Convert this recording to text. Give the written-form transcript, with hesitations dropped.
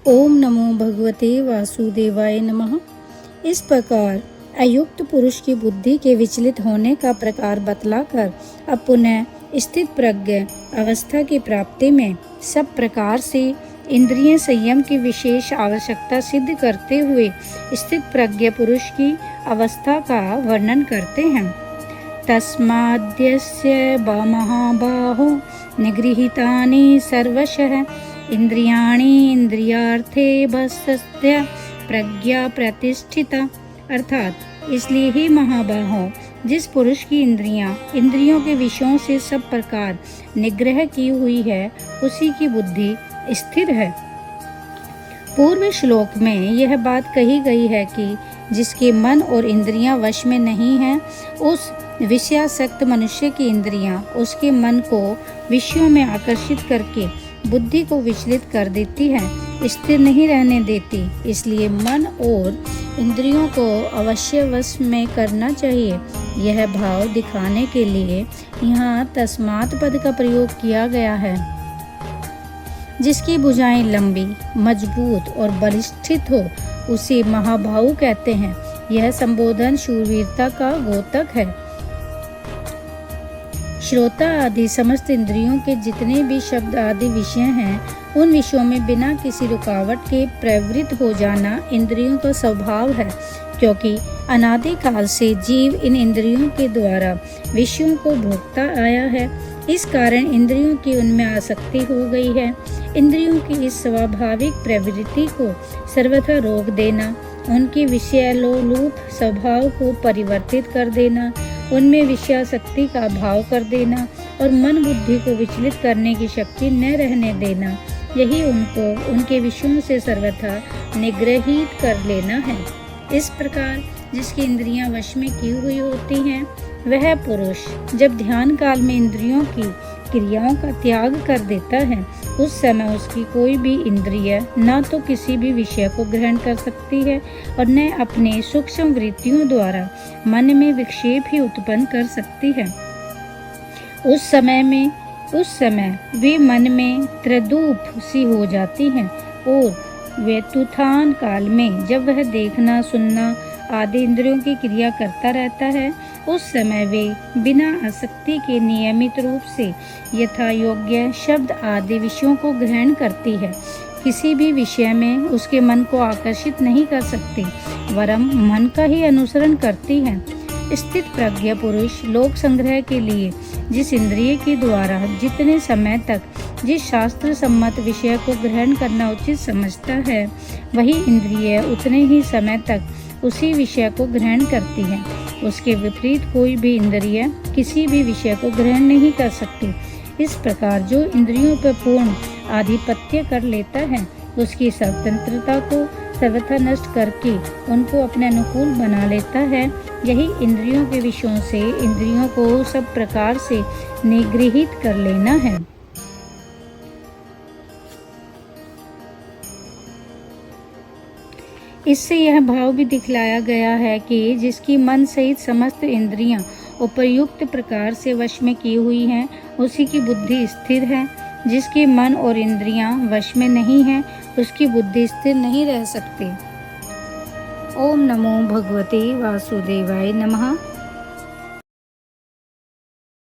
ओम नमो भगवते वासुदेवाय नमः। इस प्रकार अयुक्त पुरुष की बुद्धि के विचलित होने का प्रकार बतलाकर अब पुनः स्थित प्रज्ञ अवस्था की प्राप्ति में सब प्रकार से इंद्रिय संयम की विशेष आवश्यकता सिद्ध करते हुए स्थित प्रज्ञ पुरुष की अवस्था का वर्णन करते हैं। तस्माद्यस्य महाबाहो निगृहीतानि सर्वशः इंद्रियाणि इंद्रियार्थे बस्तस्य प्रज्ञा प्रतिष्ठिता। अर्थात इसलिए ही महाबाहो, जिस पुरुष की इंद्रियों के विषयों से सब प्रकार निग्रह की हुई है, उसी की बुद्धि स्थिर है। पूर्व श्लोक में यह बात कही गई है कि जिसके मन और इंद्रियां वश में नहीं हैं, उस विषयासक्त मनुष्य की इंद्रियां उसके मन को विषयों में आकर्षित करके बुद्धि को विचलित कर देती है, स्थिर नहीं रहने देती। इसलिए मन और इंद्रियों को अवश्य वश में करना चाहिए। यह भाव दिखाने के लिए यहाँ तस्मात् पद का प्रयोग किया गया है। जिसकी भुजाएं लंबी, मजबूत और बलिष्ठित हो, उसे महाबाहु कहते हैं। यह संबोधन शूरवीरता का द्योतक है। श्रोता आदि समस्त इंद्रियों के जितने भी शब्द आदि विषय हैं, उन विषयों में बिना किसी रुकावट के प्रवृत्त हो जाना इंद्रियों का स्वभाव है, क्योंकि अनादि काल से जीव इन इंद्रियों के द्वारा विषयों को भोगता आया है। इस कारण इंद्रियों की उनमें आसक्ति हो गई है। इंद्रियों की इस स्वाभाविक प्रवृत्ति को सर्वथा रोक देना, उनके विषयालोलुप स्वभाव को परिवर्तित कर देना, उनमें विषयासक्ति का अभाव कर देना और मन बुद्धि को विचलित करने की शक्ति न रहने देना, यही उनको उनके विषयों से सर्वथा निग्रहित कर लेना है। इस प्रकार जिसकी इंद्रियां वश में की हुई होती हैं, वह पुरुष जब ध्यान काल में इंद्रियों की क्रियाओं का त्याग कर देता है, उस समय उसकी कोई भी इंद्रिय न तो किसी भी विषय को ग्रहण कर सकती है और न अपने सूक्ष्म वृत्तियों द्वारा मन में विक्षेप ही उत्पन्न कर सकती है। उस समय वे मन में त्रिदूप सी हो जाती हैं और वे तुथान काल में जब वह देखना, सुनना आदि इंद्रियों की क्रिया करता रहता है, उस समय वे बिना आसक्ति के नियमित रूप से यथा योग्य शब्द आदि विषयों को ग्रहण करती है। किसी भी विषय में उसके मन को आकर्षित नहीं कर सकती, वरम मन का ही अनुसरण करती है। स्थित प्रज्ञ पुरुष लोक संग्रह के लिए जिस इंद्रिय के द्वारा जितने समय तक जिस शास्त्र सम्मत विषय को ग्रहण करना उचित समझता है, वही इंद्रिय उतने ही समय तक उसी विषय को ग्रहण करती है। उसके विपरीत कोई भी इंद्रिय किसी भी विषय को ग्रहण नहीं कर सकती। इस प्रकार जो इंद्रियों पर पूर्ण आधिपत्य कर लेता है, उसकी स्वतंत्रता को सर्वथा नष्ट करके उनको अपने अनुकूल बना लेता है। यही इंद्रियों के विषयों से इंद्रियों को सब प्रकार से निगृहित कर लेना है। इससे यह भाव भी दिखलाया गया है कि जिसकी मन सहित समस्त इंद्रियां उपयुक्त प्रकार से वश में की हुई हैं, उसी की बुद्धि स्थिर है। जिसके मन और इंद्रियां वश में नहीं हैं, उसकी बुद्धि स्थिर नहीं रह सकती। ओम नमो भगवते वासुदेवाय नमः।